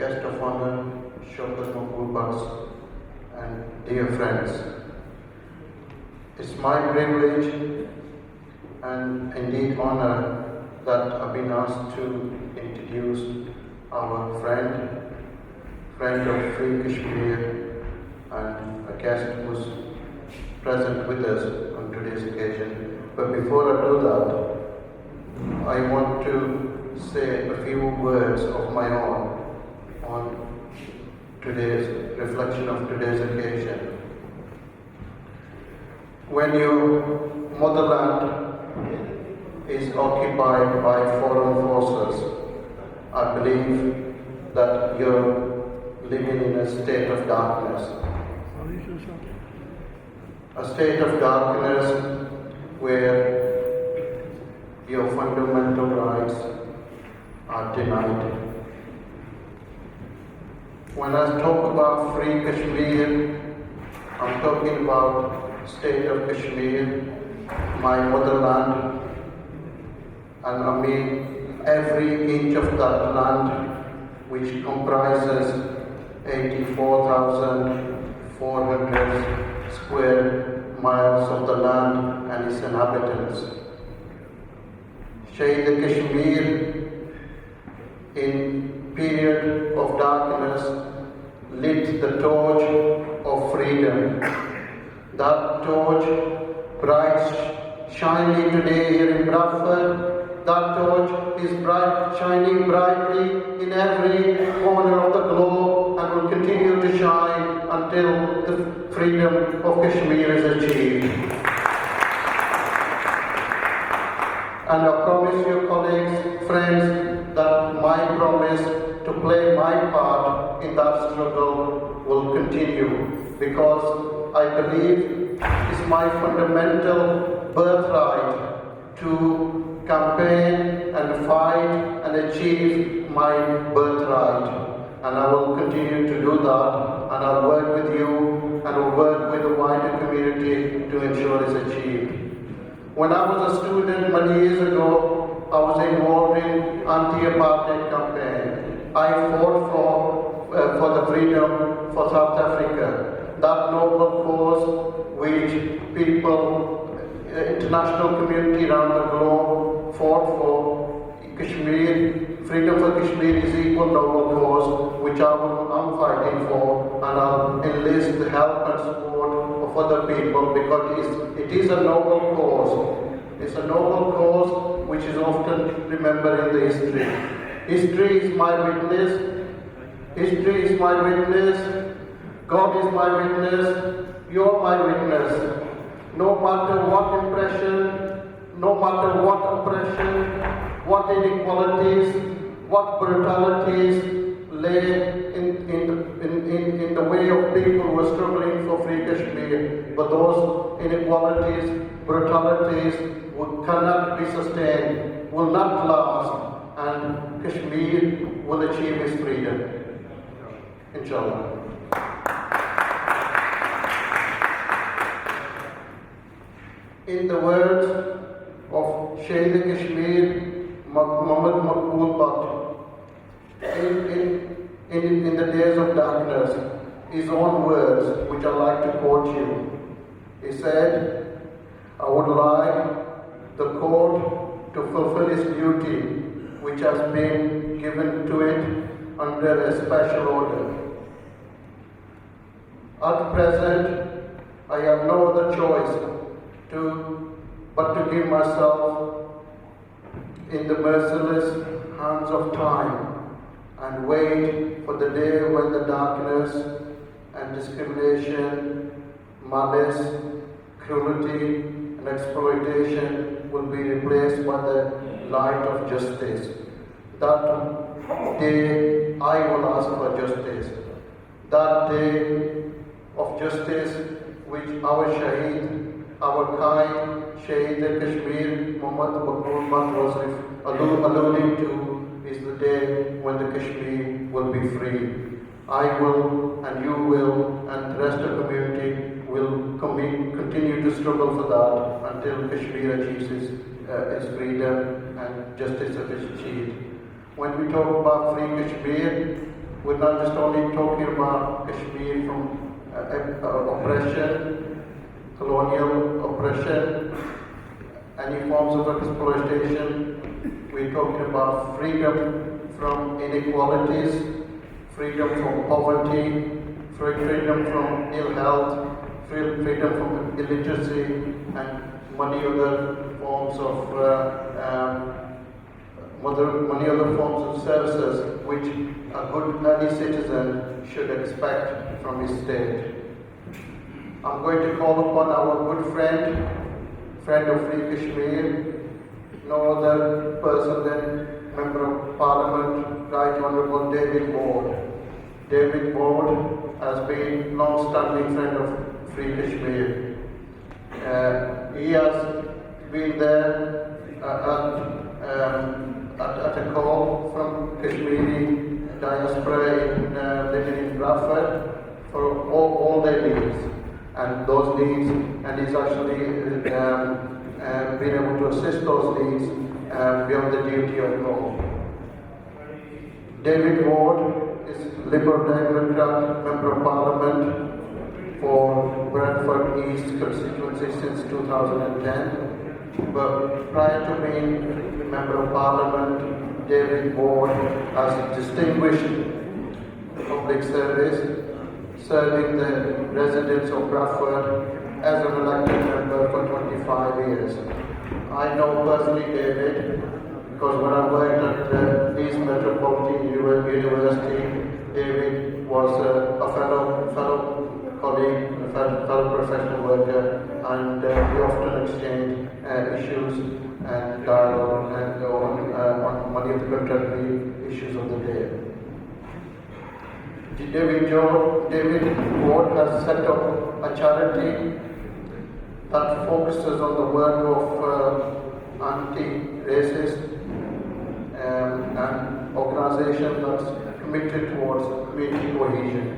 guest of honor, Shahid and dear friends. It's my privilege and indeed honor that I've been asked to introduce our friend of Free Kashmir and a guest who's present with us on today's occasion. But before I do that, I want to say a few words of my own on today's reflection of today's occasion. When your motherland is occupied by foreign forces, I believe that you're living in a state of darkness. A state of darkness where your fundamental rights are denied. When I talk about Free Kashmir, I'm talking about state of Kashmir, my motherland, and I mean every inch of that land, which comprises 84,400 square miles of the land and its inhabitants. Shahid Kashmir, in period of darkness, lit the torch of freedom. That torch, bright, shining today here in Bradford, that torch is shining brightly in every corner of the globe and will continue to shine until the freedom of Kashmir is achieved. And I promise you, colleagues, friends, that my promise to play my part in that struggle will continue, because I believe it's my fundamental birthright to campaign and fight and achieve my birthright. And I will continue to do that, and I'll work with you and I'll work with the wider community to ensure it's achieved. When I was a student many years ago, I was involved in anti-apartheid campaign. I fought for the freedom for South Africa. That noble cause which people, international community around the globe fought for, Kashmir, freedom for Kashmir is equal noble cause which I'm fighting for, and I'll enlist the help and support of other people, because it is a noble cause. It's a noble cause which is often remembered in the history. History is my witness. History is my witness. God is my witness. You're my witness. No matter what impression, no matter what oppression, what inequalities, what brutalities lay in the way of people who are struggling for Free Kashmir, but those inequalities, brutalities cannot be sustained, will not last, and Kashmir will achieve its freedom. Inshallah. In the words of Shahid Kashmir, Muhammad Maqbool Bhatt, in the days of darkness, his own words, which I like to quote you. He said, I would like the court to fulfill its duty, which has been given to it under a special order. At present, I have no other choice but to give myself in the merciless hands of time and wait for the day when the darkness and discrimination, malice, cruelty and exploitation will be replaced by the light of justice. That day I will ask for justice. That day of justice which our Shahid, our kind Shahid Kashmir, Muhammad Maqbool Bhatt was alluding to, is the day when the Kashmir will be free. I will, and you will, and the rest of the community will continue to struggle for that until Kashmir achieves its freedom and justice is achieved. When we talk about Free Kashmir, we're not just only talking about Kashmir from oppression, colonial oppression, any forms of exploitation. We're talking about freedom from inequalities, freedom from poverty, freedom from ill health, freedom from illiteracy, and many other forms of services which a good early citizen should expect from his state. I'm going to call upon our good friend of Free Kashmir, no other person than Member of Parliament, Right Honourable David Ward. David Ward has been long-standing friend of Free Kashmir. He has been there at a call from Kashmiri diaspora living in Bradford for all their needs, and those needs, and he's actually been able to assist those needs beyond the duty of law. David Ward is Liberal Democrat Member of Parliament for Bradford East constituency since 2010. But prior to being Member of Parliament, David Ward has distinguished public service, serving the residents of Bradford as an elected member for 25 years. I know personally David because when I worked at East Metropolitan University, David was a fellow colleague, a fellow professional worker, and we often exchange issues and dialogue and on many of the contemporary issues of the day. David Ward has set up a charity that focuses on the work of anti-racist and organisation that's committed towards community cohesion.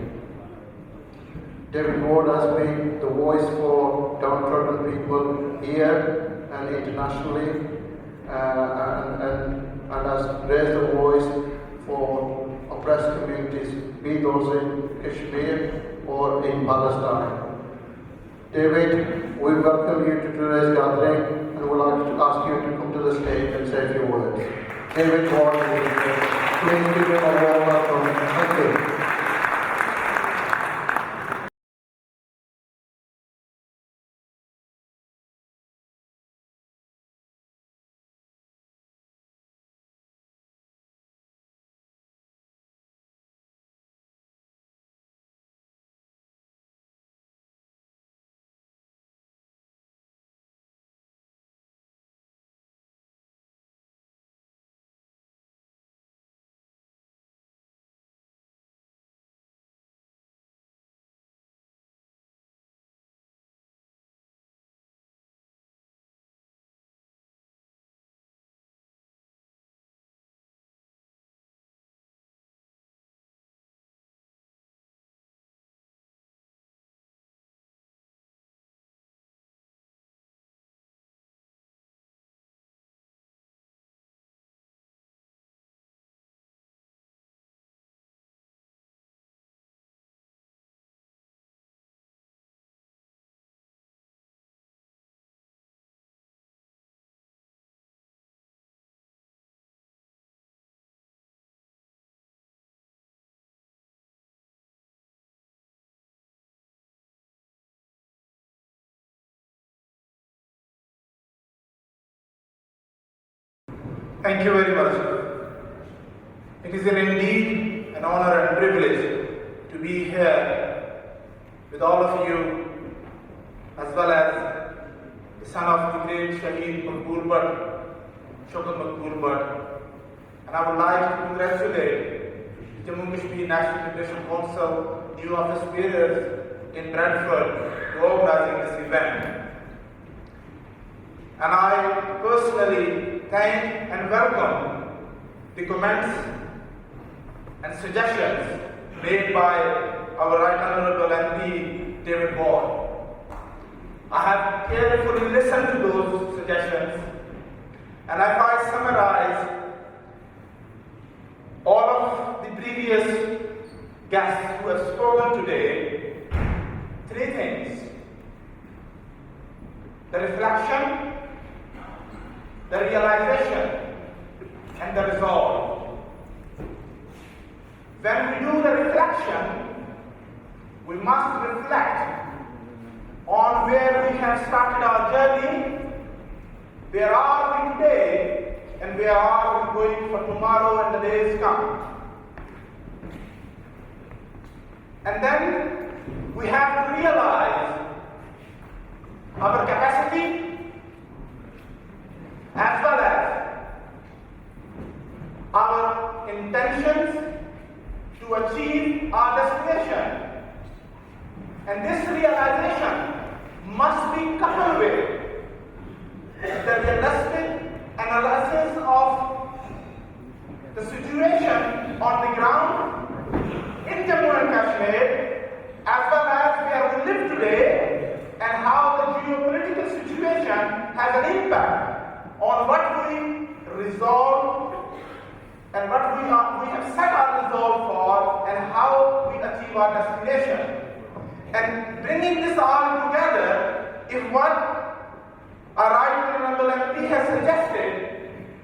David Ward has been the voice for downtrodden people here and internationally, and has raised the voice for oppressed communities, be those in Kashmir or in Palestine. David, we welcome you to today's gathering and would like to ask you to come to the stage and say a few words. David Ward, please give him a warm welcome. Thank you. Thank you very much. It is indeed an honor and privilege to be here with all of you, as well as the son of the great Shahid Shokal Bhatt. And I would like to congratulate the Jammu and Kashmir National Liberation Council new office bearers in Bradford for organizing this event. And I personally thank and welcome the comments and suggestions made by our Right Honourable MP David Ward. I have carefully listened to those suggestions, and if I summarize all of the previous guests who have spoken today, three things: the reflection, the realization, and the resolve. When we do the reflection, we must reflect on where we have started our journey, where are we today, and where are we going for tomorrow and the days come. And then we have to realize our capacity as well as our intentions to achieve our destination. And this realization must be coupled with the realistic analysis of the situation on the ground in Jammu and Kashmir, as well as where we live today, and how the geopolitical situation has an impact on what we resolve and what we have set our resolve for, and how we achieve our destination. And bringing this all together is what our Right Honorable MP has suggested,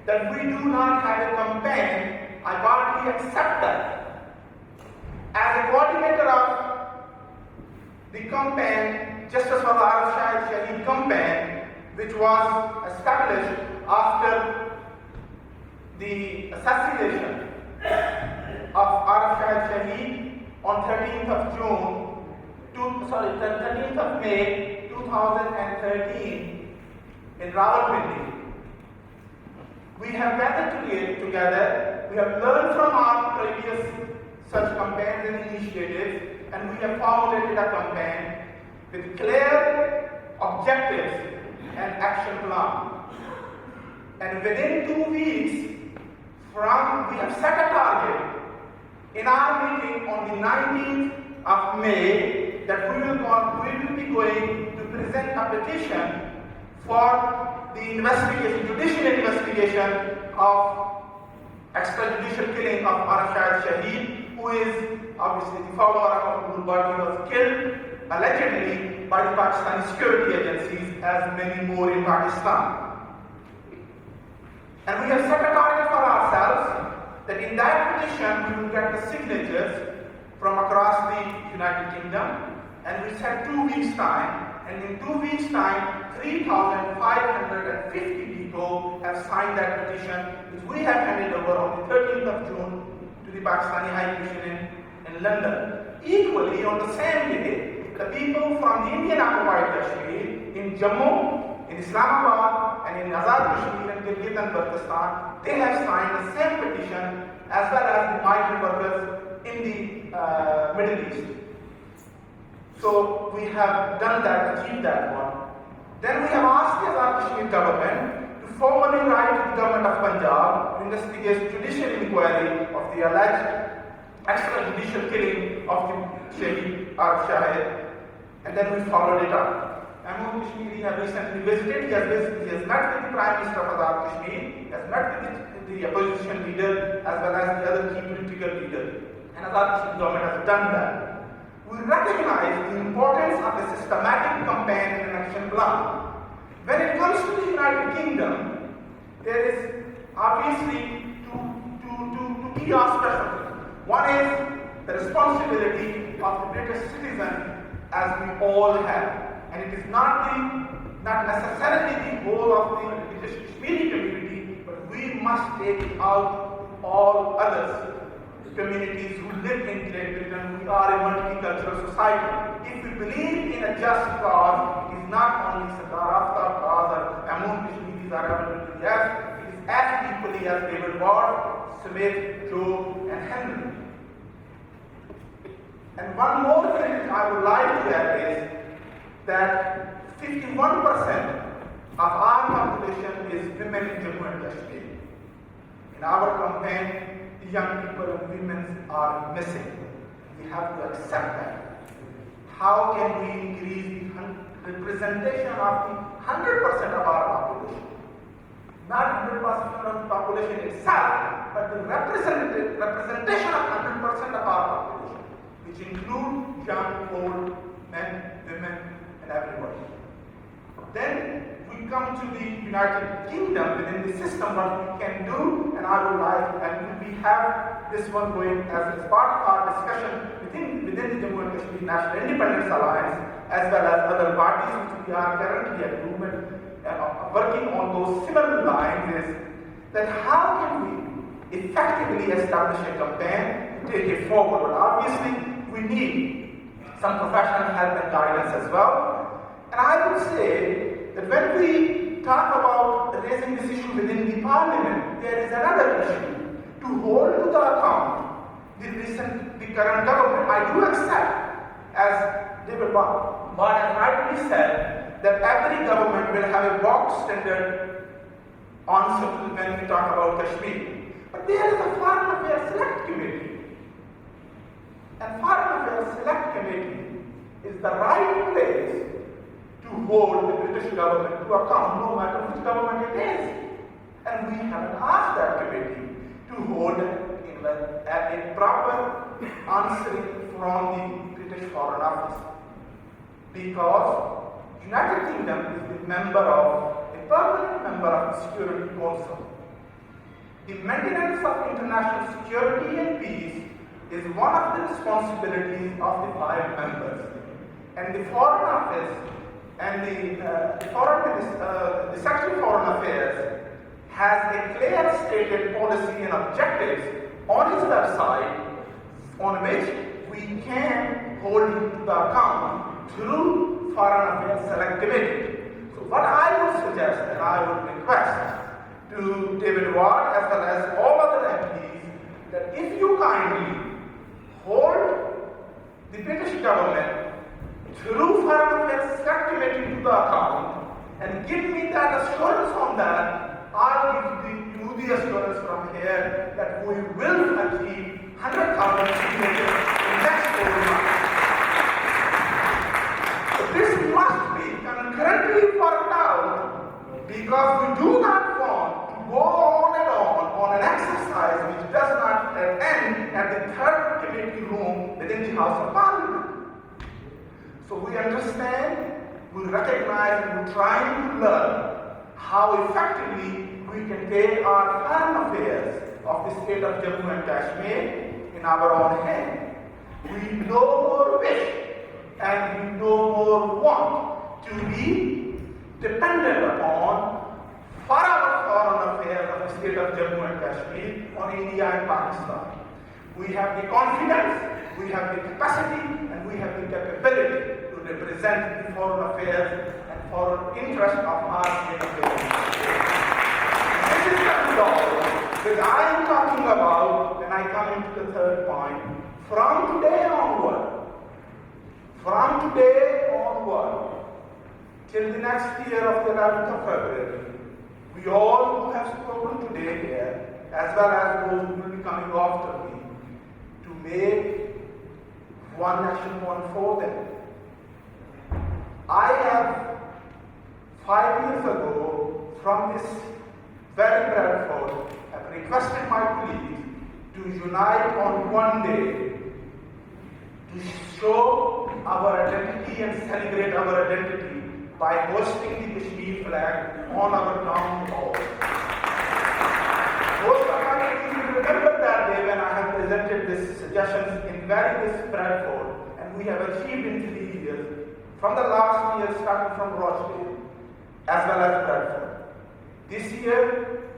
that we do not have a campaign. I partly accept that. As a coordinator of the campaign, Justice for the Arif Shahid campaign, which was established after the assassination of Arif Shahid on 13th of May 2013 in Rawalpindi. We have gathered together, we have learned from our previous such campaigns and initiatives, and we have formulated a campaign with clear objectives and action plan. And within 2 weeks we have set a target in our meeting on the 19th of May that we will be going to present a petition for the judicial investigation of extrajudicial killing of Arif Shahid, who is obviously the follower of Abdul Bari, who was killed allegedly by the Pakistani security agencies, as many more in Pakistan. And we have set a target for ourselves that in that petition we will get the signatures from across the United Kingdom, and we set 2 weeks' time, and in 2 weeks' time 3,550 people have signed that petition, which we have handed over on the 13th of June to the Pakistani High Commission in London. Equally, on the same day, the people from the Indian occupied Kashmir in Jammu, in Islamabad, and in Azad Kashmir and Gilgit and Baltistan, they have signed the same petition, as well as the migrant workers in the Middle East. So we have done that, achieved that one. Then we have asked the Azad Kashmir government to formally write to the government of Punjab to investigate judicial inquiry of the alleged extrajudicial killing of the Shahid Arif Shahid, and then we followed it up. Mahmood Kashmiri has recently visited, he has met with the Prime Minister of Azad Kashmir, he has met with the opposition leader as well as the other key political leaders, and Azad Kashmir government has done that. We recognize the importance of a systematic campaign and action plan. When it comes to the United Kingdom, there is obviously two key aspects. One is the responsibility of the British citizen, as we all have. And it is not necessarily the whole of the British Kashmiri community, but we must take it out to all others. Communities who live in Great Britain. We are a multicultural society. If we believe in a just cause, it is not only Sardar, Aftab cause or Mahmood Kashmiris are able to yes, it is as equally as David Ward, Smith, Joe, and Henry. And one more thing I would like to add is that 51% of our population is women in Jammu and Kashmir. In our campaign, young people and women are missing. We have to accept that. How can we increase the representation of the 100% of our population? Not 100% of the population itself, but the representation of 100% of our population. to the United Kingdom within the system, what we can do, and I would like, and we have this one going as part of our discussion within the Jammu and Kashmir National Independence Alliance, as well as other parties which we are currently at movement working on those similar lines, is that how can we effectively establish a campaign to take it forward? But obviously, we need some professional help and guidance as well. And I would say that when we talk about raising this issue within the parliament, there is another issue to hold to the account the current government. I do accept, as David Bond has rightly said, that every government will have a box standard answer to when we talk about Kashmir. But there is a Foreign Affairs Select Committee. And Foreign Affairs Select Committee is the right place to hold the British government to account, no matter which government it is. And we haven't asked that committee to hold a proper answering from the British Foreign Office. Because United Kingdom is the permanent member of the Security Council. The maintenance of international security and peace is one of the responsibilities of the 5 members. And the Foreign Office and the Secretary of Foreign Affairs has a clear stated policy and objectives on its website on which we can hold it to the account through Foreign Affairs Select Committee. So what I would suggest and I would request to David Ward as well as all other MPs that if you kindly hold the British government through Foreign Affairs Select Committee to the account and give me that assurance on that, I'll give you the assurance from here that we will achieve 100,000 signatures in the next 4 months. But this must be concurrently worked out because we do not want to go on an exercise which does not end at the 3rd committee room within the House of Parliament. So we understand, we recognize, and we're trying to learn how effectively we can take our foreign affairs of the state of Jammu and Kashmir in our own hand. We no more wish and we no more want to be dependent upon for our foreign affairs of the state of Jammu and Kashmir on India and Pakistan. We have the confidence, we have the capacity, and we have the capability to represent the foreign affairs and foreign interests of our state of Jammu and Kashmir. This is the result that I am talking about when I come into the 3rd point. From today onward, till the next year of the 11th of February, we all who have spoken today here, as well as those who will be coming after me, to make one action point for them. I have 5 years ago from this very Bradford have requested my colleagues to unite on one day to show our identity and celebrate our identity by hosting the Kashmir flag on our town hall. Most of my colleagues will remember that day when I have presented these suggestions in various Bradford, and we have achieved in 3 years, from the last year starting from Rochdale, as well as Bradford. This year,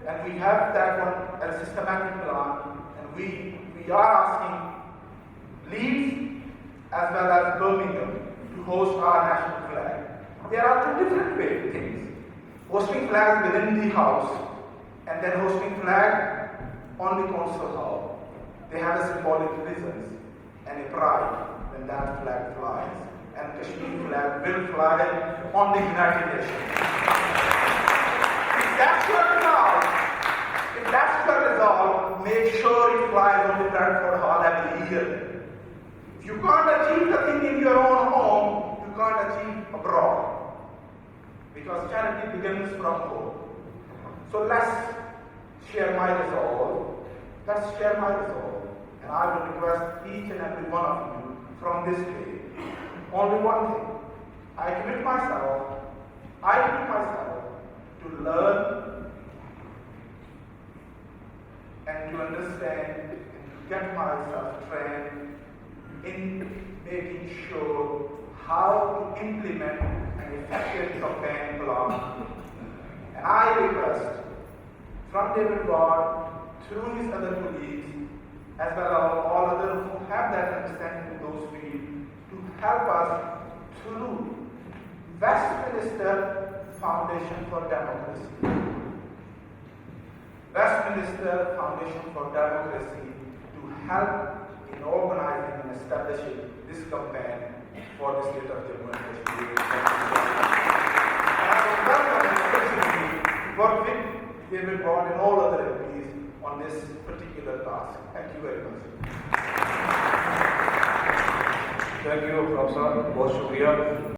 and we have that one as a systematic plan, and we are asking Leeds as well as Birmingham to host our national flag. There are 2 different things. Hosting flags within the house and then hosting flag on the council hall. They have a symbolic reasons and a pride when that flag flies. And Kashmir flag will fly on the United Nations. If that's your resolve, make sure it flies on the Bradford Hall every year. If you can't achieve the thing in your own home, you can't achieve abroad. Because charity begins from home. So let's share my resolve. Let's share my resolve. And I will request each and every one of you from this day, only one thing. I commit myself to learn and to understand and to get myself trained in making sure how to implement an effective campaign plan. And I request from David Ward through his other colleagues, as well as all others who have that understanding in those fields, to help us through Westminster Foundation for Democracy. Westminster Foundation for Democracy to help in organizing and establishing this campaign for the state of Jammu and Kashmir. And I would welcome the opportunity to work with David Ward and all other MPs on this particular task. Thank you very much. Thank you, Professor. बहुत शुक्रिया.